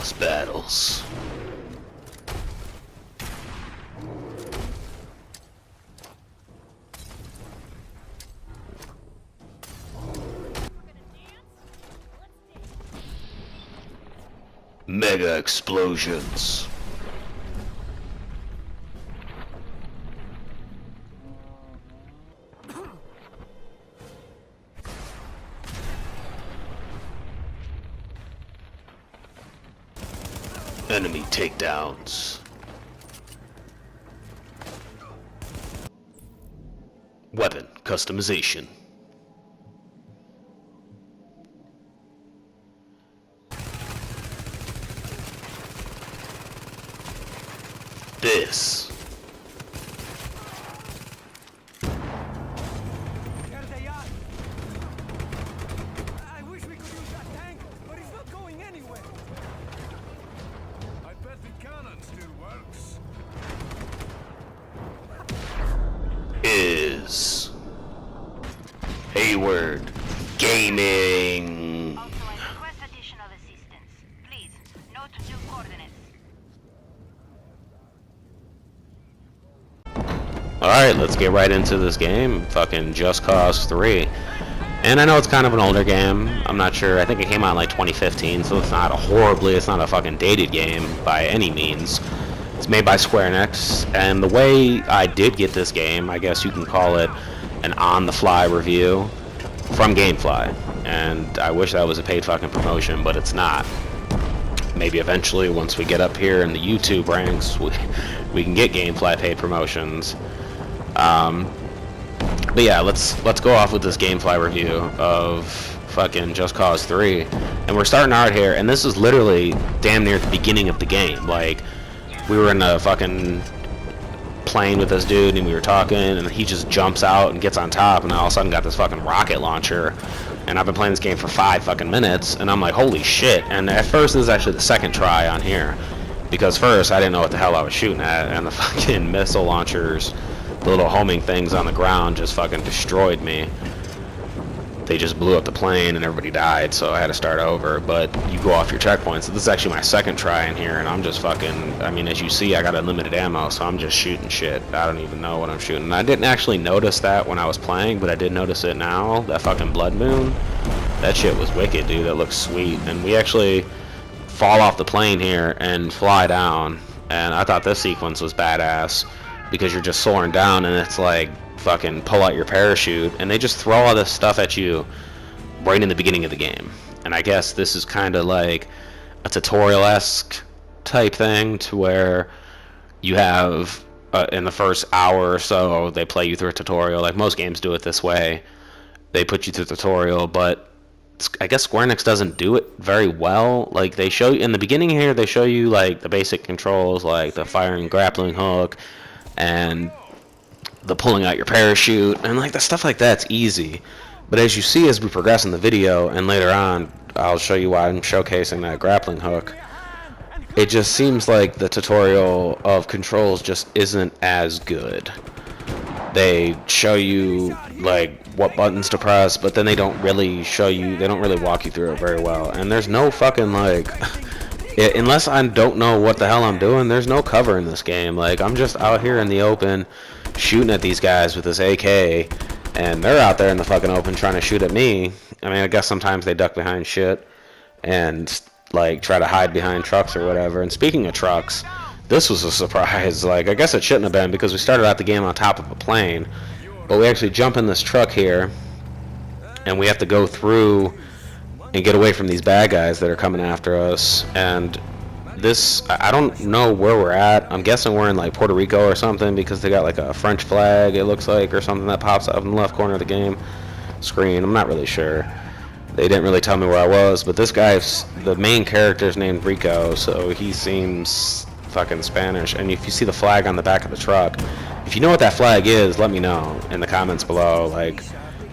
boss battles. Mega explosions. Enemy takedowns. Weapon customization. This. There they are. I wish we could use that tank, but it's not going anywhere. I bet the cannon still works. Is Heyweard Gaming. Also, I request additional assistance. Please, note new coordinates. Alright, let's get right into this game. Fucking Just Cause 3. And I know it's kind of an older game. I'm not sure. I think it came out in like 2015, so it's not a fucking dated game by any means. It's made by Square Enix, and the way I did get this game, I guess you can call it an on-the-fly review from Gamefly. And I wish that was a paid fucking promotion, but it's not. Maybe eventually, once we get up here in the YouTube ranks, we can get Gamefly paid promotions. But yeah, let's go off with this Gamefly review of fucking Just Cause 3. And we're starting out here, and this is literally damn near the beginning of the game. Like, we were in a fucking plane with this dude, and we were talking, and he just jumps out and gets on top, and all of a sudden got this fucking rocket launcher. And I've been playing this game for 5 fucking minutes, and I'm like, holy shit. And at first, this is actually the second try on here. Because first, I didn't know what the hell I was shooting at, and the fucking missile launchers, the little homing things on the ground, just fucking destroyed me. They just blew up the plane, and everybody died, so I had to start over. But you go off your checkpoints. So this is actually my second try in here, and I'm just fucking, I mean, as you see, I got unlimited ammo, so I'm just shooting shit. I don't even know what I'm shooting. And I didn't actually notice that when I was playing, but I did notice it now. That fucking blood moon, that shit was wicked, dude. That looks sweet. And we actually fall off the plane here and fly down, and I thought this sequence was badass because you're just soaring down, and it's like fucking pull out your parachute, and they just throw all this stuff at you right in the beginning of the game. And I guess this is kind of like a tutorial-esque type thing, to where you have in the first hour or so they play you through a tutorial. Like most games do it this way, they put you through the tutorial, but I guess Square Enix doesn't do it very well. Like, they show you in the beginning here, they show you like the basic controls, like the firing grappling hook and the pulling out your parachute, and like the stuff like that's easy. But as you see, as we progress in the video, and later on I'll show you why I'm showcasing that grappling hook, it just seems like the tutorial of controls just isn't as good. They show you like what buttons to press, but then they don't really show you, they don't really walk you through it very well. And there's no fucking like unless I don't know what the hell I'm doing, there's no cover in this game. Like, I'm just out here in the open shooting at these guys with this AK, and they're out there in the fucking open trying to shoot at me. I mean, I guess sometimes they duck behind shit and like try to hide behind trucks or whatever. And speaking of trucks, this was a surprise. Like, I guess it shouldn't have been, because we started out the game on top of a plane, but we actually jump in this truck here, and we have to go through and get away from these bad guys that are coming after us. And this, I don't know where we're at. I'm guessing we're in like Puerto Rico or something, because they got like a French flag, it looks like, or something that pops up in the left corner of the game screen. I'm not really sure. They didn't really tell me where I was, but this guy's, the main character's named Rico, so he seems fucking Spanish. And if you see the flag on the back of the truck, if you know what that flag is, let me know in the comments below, like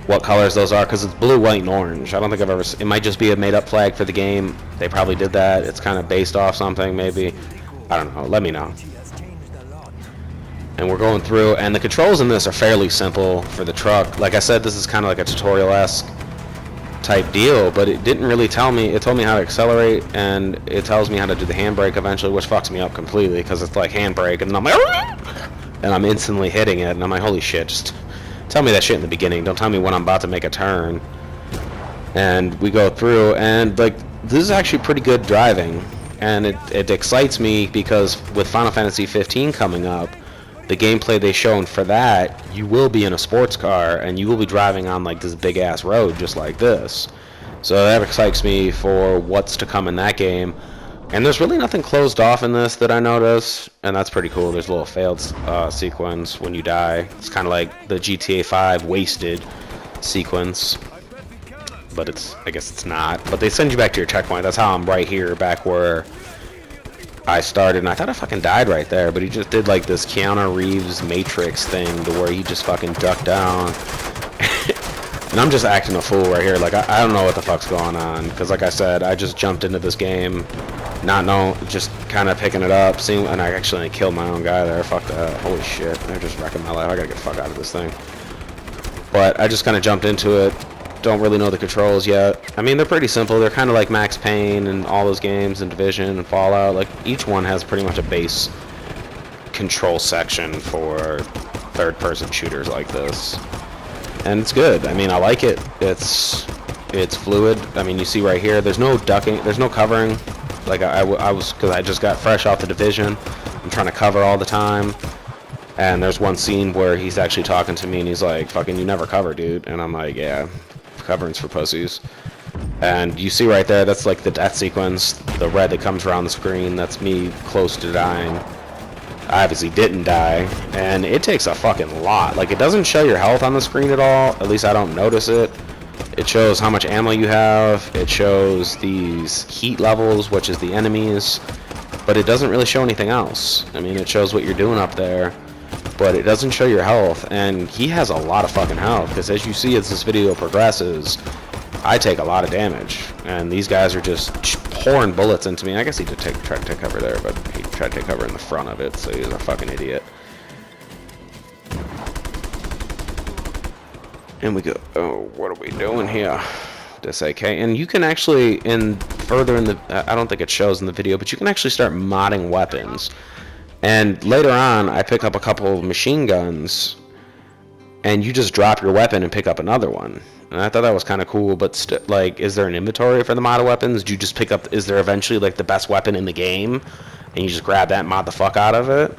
what colors those are, because it's blue, white, and orange. I don't think I've ever it might just be a made-up flag for the game. They probably did that. It's kind of based off something, maybe. I don't know. Let me know. And we're going through, and the controls in this are fairly simple for the truck. Like I said, this is kind of like a tutorial-esque type deal, but it didn't really tell me. It told me how to accelerate, and it tells me how to do the handbrake eventually, which fucks me up completely because it's like handbrake, and then I'm like, and I'm instantly hitting it, and I'm like, holy shit, just tell me that shit in the beginning. Don't tell me when I'm about to make a turn. And we go through, and like, this is actually pretty good driving, and it excites me because with Final Fantasy 15 coming up, the gameplay they shown for that, you will be in a sports car and you will be driving on like this big ass road just like this. So that excites me for what's to come in that game. And there's really nothing closed off in this that I notice, and that's pretty cool. There's a little failed sequence when you die. It's kind of like the GTA 5 wasted sequence, but I guess it's not. But they send you back to your checkpoint. That's how I'm right here, back where I started, and I thought I fucking died right there, but he just did like this Keanu Reeves Matrix thing to where he just fucking ducked down. And I'm just acting a fool right here. Like, I don't know what the fuck's going on, because like I said, I just jumped into this game, not knowing, just kind of picking it up, seeing, and I actually killed my own guy there. Fuck that. Holy shit. They're just wrecking my life. I gotta get the fuck out of this thing. But I just kind of jumped into it. Don't really know the controls yet. I mean, they're pretty simple. They're kind of like Max Payne and all those games, and Division and Fallout. Like, each one has pretty much a base control section for third-person shooters like this, and it's good. I mean, I like it. It's fluid. I mean, you see right here, there's no ducking, there's no covering. Like I was, because I just got fresh off the Division. I'm trying to cover all the time. And there's one scene where he's actually talking to me, and he's like, fucking, you never cover, dude. And I'm like, yeah, covering's for pussies. And you see right there, that's like the death sequence, the red that comes around the screen, that's me close to dying. I obviously didn't die, and it takes a fucking lot. Like, it doesn't show your health on the screen at all, at least I don't notice it. It shows how much ammo you have, it shows these heat levels, which is the enemies, but it doesn't really show anything else. I mean, it shows what you're doing up there, but it doesn't show your health, and he has a lot of fucking health, because as you see as this video progresses, I take a lot of damage, and these guys are just pouring bullets into me. I guess he did try to take cover there, but he tried to take cover in the front of it, so he's a fucking idiot. And we go, oh, what are we doing here? This AK, and you can actually, further in the, I don't think it shows in the video, but you can actually start modding weapons. And later on, I pick up a couple of machine guns, and you just drop your weapon and pick up another one. And I thought that was kind of cool, but like, is there an inventory for the modded weapons? Do you just pick up, is there eventually like the best weapon in the game, and you just grab that and mod the fuck out of it?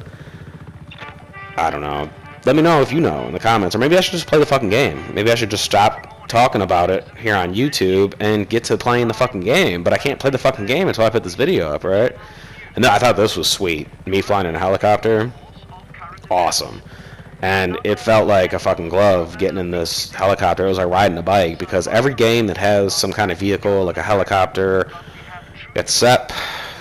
I don't know. Let me know if you know in the comments, or maybe I should just play the fucking game. Maybe I should just stop talking about it here on YouTube and get to playing the fucking game. But I can't play the fucking game until I put this video up, right? And I thought this was sweet. Me flying in a helicopter, awesome. And it felt like a fucking glove getting in this helicopter. It was like riding a bike, because every game that has some kind of vehicle, like a helicopter, except,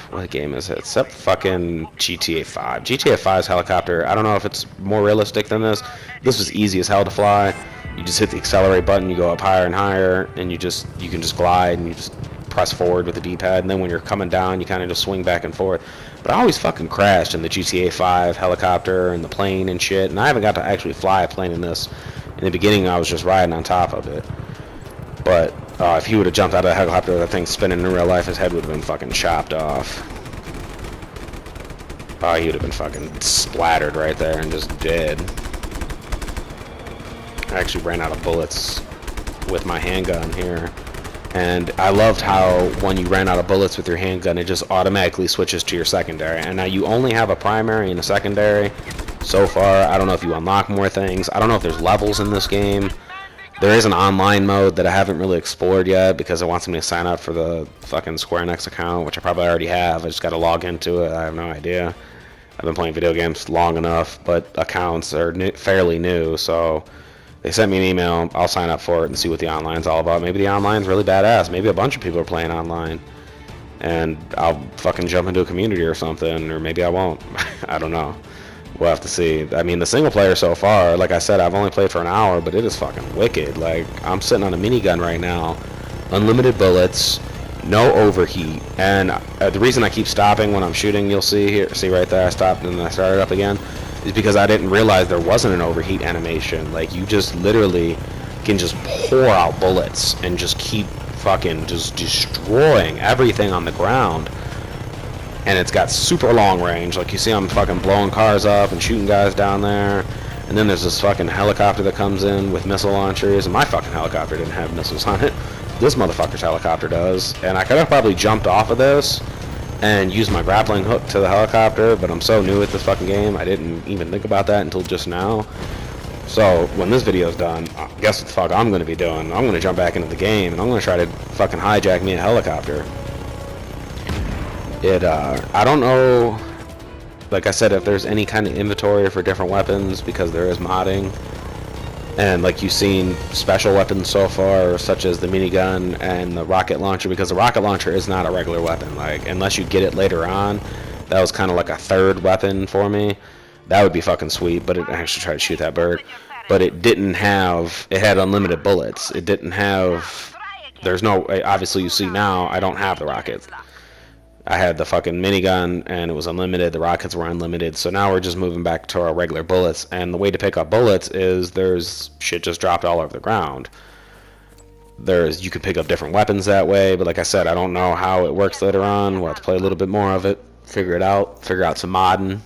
what game is it? Except fucking GTA 5. GTA 5's helicopter, I don't know if it's more realistic than this. This was easy as hell to fly. You just hit the accelerate button, you go up higher and higher, and you can just glide, and you just press forward with the D-pad, and then when you're coming down, you kind of just swing back and forth. But I always fucking crashed in the GTA 5 helicopter and the plane and shit, and I haven't got to actually fly a plane in this. In the beginning, I was just riding on top of it. But if he would have jumped out of the helicopter, that thing spinning in real life, his head would have been fucking chopped off. Oh, he would have been fucking splattered right there and just dead. I actually ran out of bullets with my handgun here. And I loved how when you ran out of bullets with your handgun, it just automatically switches to your secondary. And now you only have a primary and a secondary so far. I don't know if you unlock more things. I don't know if there's levels in this game. There is an online mode that I haven't really explored yet, because it wants me to sign up for the fucking Square Enix account, which I probably already have. I just got to log into it. I have no idea. I've been playing video games long enough, but accounts are fairly new, so they sent me an email. I'll sign up for it and see what the online's all about. Maybe the online's really badass. Maybe a bunch of people are playing online, and I'll fucking jump into a community or something, or maybe I won't. I don't know. We'll have to see. I mean, the single player so far, like I said, I've only played for an hour, but it is fucking wicked. Like, I'm sitting on a minigun right now, unlimited bullets, no overheat, and the reason I keep stopping when I'm shooting, you'll see here, see right there, I stopped and then I started up again, is because I didn't realize there wasn't an overheat animation. Like, you just literally can just pour out bullets and just keep fucking just destroying everything on the ground. And it's got super long range. Like, you see I'm fucking blowing cars up and shooting guys down there. And then there's this fucking helicopter that comes in with missile launchers, and my fucking helicopter didn't have missiles on it. This motherfucker's helicopter does. And I could have probably jumped off of this and used my grappling hook to the helicopter, but I'm so new at this fucking game, I didn't even think about that until just now. So, when this video's done, guess what the fuck I'm gonna be doing? I'm gonna jump back into the game, and I'm gonna try to fucking hijack me a helicopter. I don't know, like I said, if there's any kind of inventory for different weapons, because there is modding. And like you've seen special weapons so far, such as the minigun and the rocket launcher, because the rocket launcher is not a regular weapon. Like, unless you get it later on, that was kind of like a third weapon for me. That would be fucking sweet, but I actually tried to shoot that bird. But it didn't have, it had unlimited bullets. It didn't have, there's no, obviously you see now, I don't have the rockets. I had the fucking minigun, and it was unlimited. The rockets were unlimited. So now we're just moving back to our regular bullets. And the way to pick up bullets is there's shit just dropped all over the ground. You can pick up different weapons that way. But like I said, I don't know how it works later on. We'll have to play a little bit more of it. Figure it out. Figure out some modding.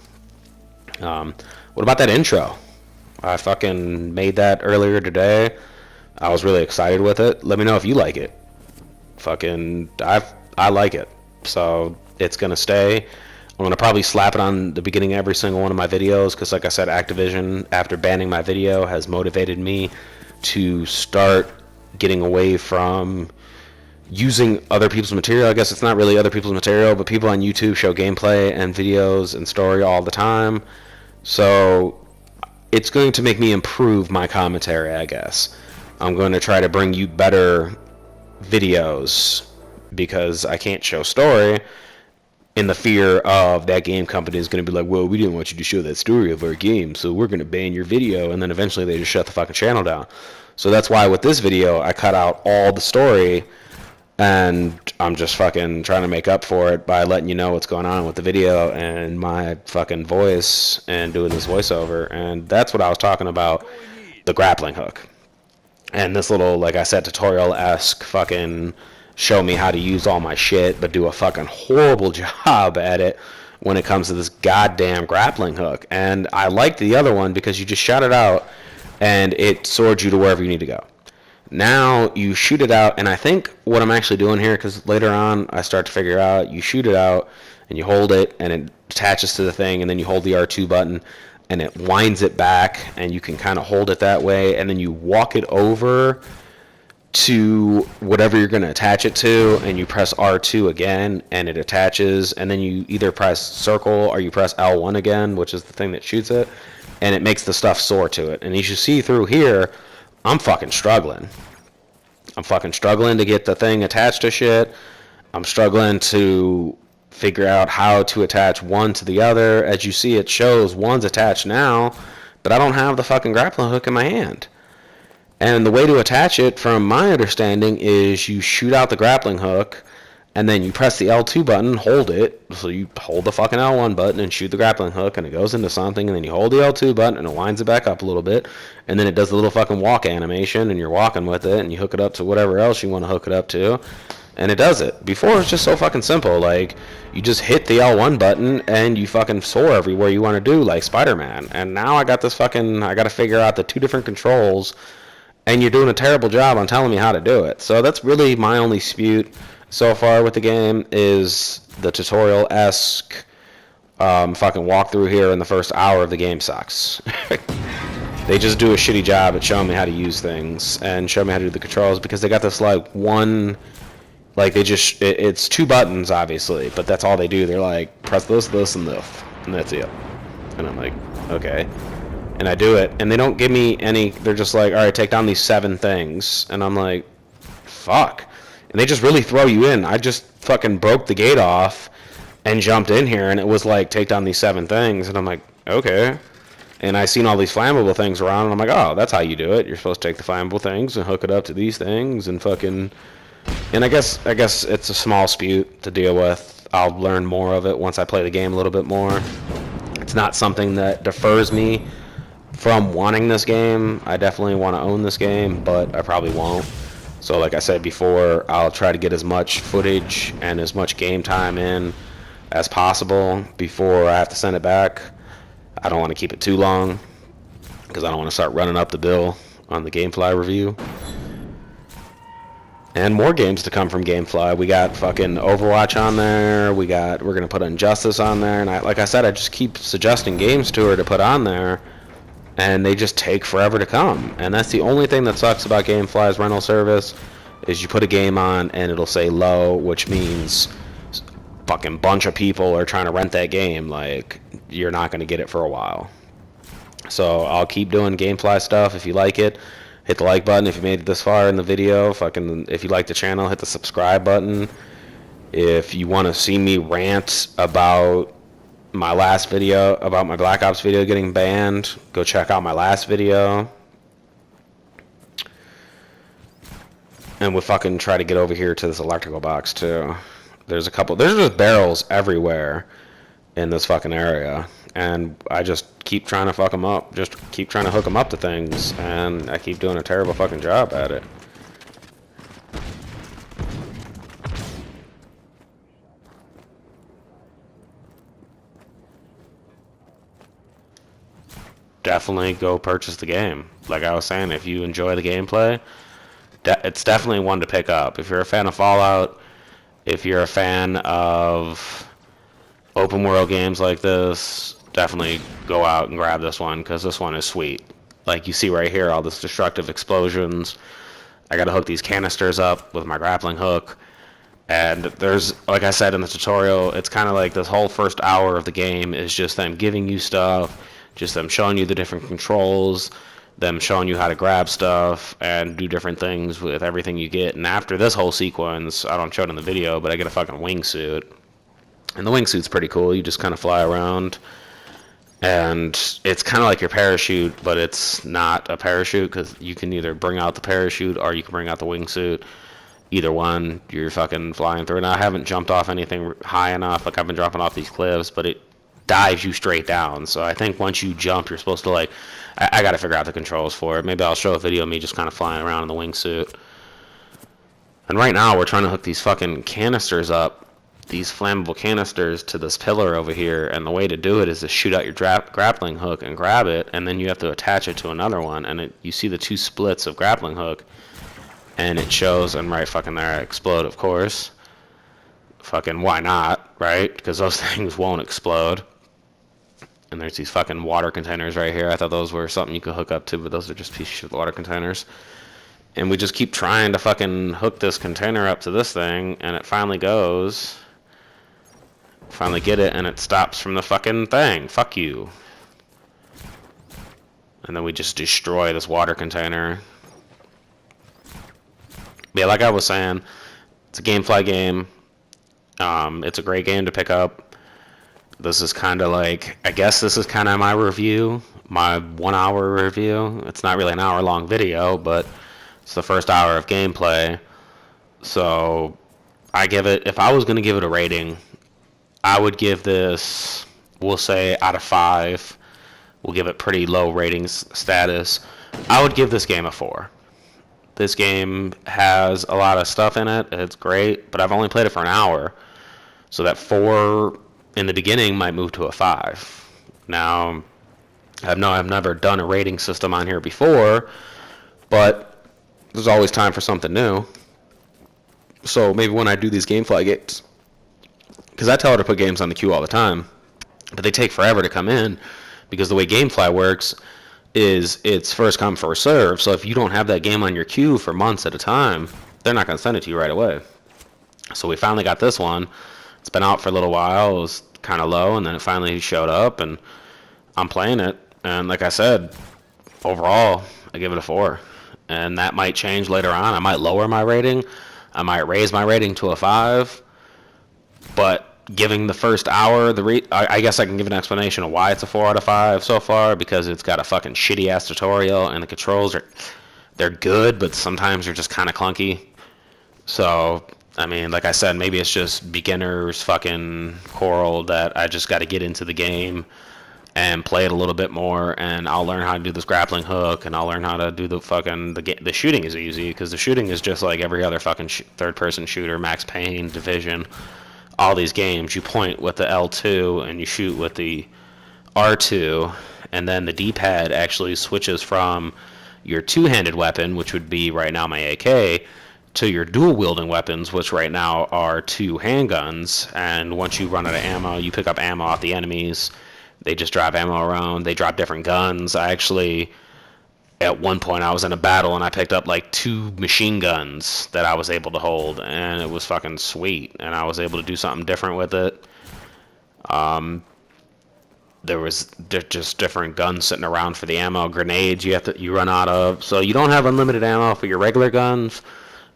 What about that intro? I fucking made that earlier today. I was really excited with it. Let me know if you like it. Fucking, I like it. So it's gonna stay. I'm gonna probably slap it on the beginning of every single one of my videos, because like I said, Activision, after banning my video, has motivated me to start getting away from using other people's material. I guess it's not really other people's material, but people on YouTube show gameplay and videos and story all the time. So it's going to make me improve my commentary, I guess. I'm going to try to bring you better videos, because I can't show story in the fear of that game company is going to be like, well, we didn't want you to show that story of our game, so we're going to ban your video, and then eventually they just shut the fucking channel down. So that's why with this video, I cut out all the story, and I'm just fucking trying to make up for it by letting you know what's going on with the video and my fucking voice and doing this voiceover. And that's what I was talking about, the grappling hook. And this little, like I said, tutorial-esque fucking show me how to use all my shit, but do a fucking horrible job at it when it comes to this goddamn grappling hook. And I liked the other one because you just shot it out and it swords you to wherever you need to go. Now you shoot it out, and I think what I'm actually doing here, because later on I start to figure out, you shoot it out and you hold it and it attaches to the thing, and then you hold the R2 button and it winds it back, and you can kind of hold it that way, and then you walk it over to whatever you're going to attach it to, and you press R2 again and it attaches, and then you either press circle or you press L1 again, which is the thing that shoots it, and it makes the stuff soar to it. And as you see through here, I'm fucking struggling. I'm fucking struggling to get the thing attached to shit. I'm struggling to figure out how to attach one to the other. As you see, it shows one's attached now, but I don't have the fucking grappling hook in my hand. And the way to attach it, from my understanding, is you shoot out the grappling hook, and then you press the L2 button, hold it, so you hold the fucking L1 button and shoot the grappling hook, and it goes into something, and then you hold the L2 button, and it winds it back up a little bit, and then it does the little fucking walk animation, and you're walking with it, and you hook it up to whatever else you want to hook it up to, and it does it. Before, it's just so fucking simple. Like, you just hit the L1 button, and you fucking soar everywhere you want to do, like Spider-Man. And now I got this fucking, I got to figure out the two different controls, and you're doing a terrible job on telling me how to do it. So that's really my only dispute so far with the game, is the tutorial-esque fucking walkthrough here in the first hour of the game sucks. They just do a shitty job at showing me how to use things and show me how to do the controls, because they got this like one, like they just, it's two buttons obviously, but that's all they do. They're like, press this, this, and this, and that's it. And I'm like, okay. And I do it, and they don't give me any, they're just like, alright, take down these 7 things. And I'm like, fuck. And they just really throw you in. I just fucking broke the gate off and jumped in here, and it was like, take down these 7 things. And I'm like, okay. And I seen all these flammable things around, and I'm like, oh, that's how you do it. You're supposed to take the flammable things and hook it up to these things and fucking... And I guess it's a small dispute to deal with. I'll learn more of it once I play the game a little bit more. It's not something that defers me from wanting this game. I definitely want to own this game, but I probably won't. So like I said before, I'll try to get as much footage and as much game time in as possible before I have to send it back. I don't want to keep it too long because I don't want to start running up the bill on the Gamefly review. And more games to come from Gamefly. We got fucking Overwatch on there. We're gonna put Injustice on there. And like I said, I just keep suggesting games to her to put on there, and they just take forever to come. And that's the only thing that sucks about Gamefly's rental service, is you put a game on and it'll say low, which means fucking bunch of people are trying to rent that game. Like, you're not gonna get it for a while. So I'll keep doing Gamefly stuff. If you like it, hit the like button. If you made it this far in the video, if you like the channel, hit the subscribe button. If you want to see me rant about my last video, about my Black Ops video getting banned, go check out my last video. And we'll fucking try to get over here to this electrical box too. There's just barrels everywhere in this fucking area. And I just keep trying to fuck them up. Just keep trying to hook them up to things. And I keep doing a terrible fucking job at it. Definitely go purchase the game. Like I was saying, if you enjoy the gameplay, it's definitely one to pick up. If you're a fan of Fallout, if you're a fan of open world games like this, definitely go out and grab this one, because this one is sweet. Like you see right here, all this destructive explosions. I gotta hook these canisters up with my grappling hook. And there's, like I said in the tutorial, it's kind of like this whole first hour of the game is just them giving you stuff, just them showing you the different controls, them showing you how to grab stuff and do different things with everything you get. And after this whole sequence, I don't show it in the video, but I get a fucking wingsuit. And the wingsuit's pretty cool. You just kind of fly around. And it's kind of like your parachute, but it's not a parachute, because you can either bring out the parachute or you can bring out the wingsuit. Either one, you're fucking flying through. Now, I haven't jumped off anything high enough. Like, I've been dropping off these cliffs, but it dives you straight down. So I think once you jump, you're supposed to, like, I got to figure out the controls for it. Maybe I'll show a video of me just kind of flying around in the wingsuit. And right now, we're trying to hook these fucking canisters up, these flammable canisters, to this pillar over here, and the way to do it is to shoot out your grappling hook and grab it, and then you have to attach it to another one, and you see the two splits of grappling hook, and it shows, and right fucking there I explode, of course. Fucking why not, right? Because those things won't explode. And there's these fucking water containers right here. I thought those were something you could hook up to, but those are just pieces of water containers. And we just keep trying to fucking hook this container up to this thing, and it finally goes. Finally get it, and it stops from the fucking thing. Fuck you. And then we just destroy this water container. But yeah, like I was saying, it's a Gamefly game. It's a great game to pick up. This is kind of like, I guess this is kind of my review, my 1 hour review. It's not really an hour long video, but it's the first hour of gameplay. So I give it, if I was going to give it a rating, I would give this, we'll say out of 5. We'll give it pretty low ratings status. I would give this game a 4. This game has a lot of stuff in it. It's great, but I've only played it for an hour. So that 4 in the beginning might move to a 5. Now, I've never done a rating system on here before, but there's always time for something new. So maybe when I do these Gamefly games, because I tell her to put games on the queue all the time, but they take forever to come in, because the way Gamefly works is it's first come, first serve. So if you don't have that game on your queue for months at a time, they're not going to send it to you right away. So we finally got this one. It's been out for a little while. It was kind of low, and then it finally showed up, and I'm playing it. And like I said, overall, I give it a 4. And that might change later on. I might lower my rating. I might raise my rating to a 5. But giving the first hour, I guess I can give an explanation of why it's a 4 out of 5 so far, because it's got a fucking shitty ass tutorial, and the controls they're good, but sometimes they're just kind of clunky. So I mean, like I said, maybe it's just beginners fucking Coral that I just got to get into the game and play it a little bit more, and I'll learn how to do this grappling hook, and I'll learn how to do the fucking the shooting is easy because the shooting is just like every other fucking third-person shooter, Max Payne, Division, all these games. You point with the L2 and you shoot with the R2, and then the D-pad actually switches from your two-handed weapon, which would be right now my AK, to your dual-wielding weapons, which right now are two handguns. And once you run out of ammo, you pick up ammo off the enemies. They just drop ammo around. They drop different guns. I actually, at one point, I was in a battle and I picked up like 2 machine guns that I was able to hold, and it was fucking sweet. And I was able to do something different with it. There was just different guns sitting around for the ammo. Grenades you run out of, so you don't have unlimited ammo for your regular guns.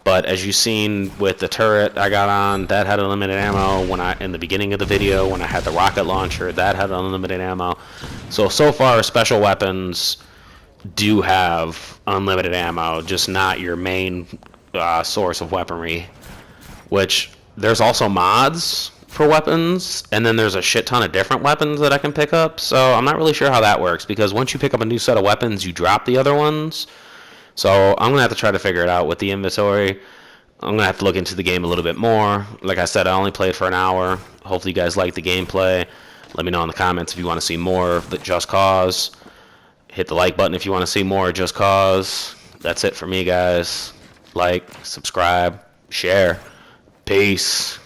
But as you've seen with the turret I got on, that had unlimited ammo. In the beginning of the video, when I had the rocket launcher, that had unlimited ammo. So far, special weapons do have unlimited ammo, just not your main source of weaponry. Which, there's also mods for weapons, and then there's a shit ton of different weapons that I can pick up. So I'm not really sure how that works, because once you pick up a new set of weapons, you drop the other ones. So I'm going to have to try to figure it out with the inventory. I'm going to have to look into the game a little bit more. Like I said, I only played for an hour. Hopefully you guys like the gameplay. Let me know in the comments if you want to see more of the Just Cause. Hit the like button if you want to see more of Just Cause. That's it for me, guys. Like, subscribe, share. Peace.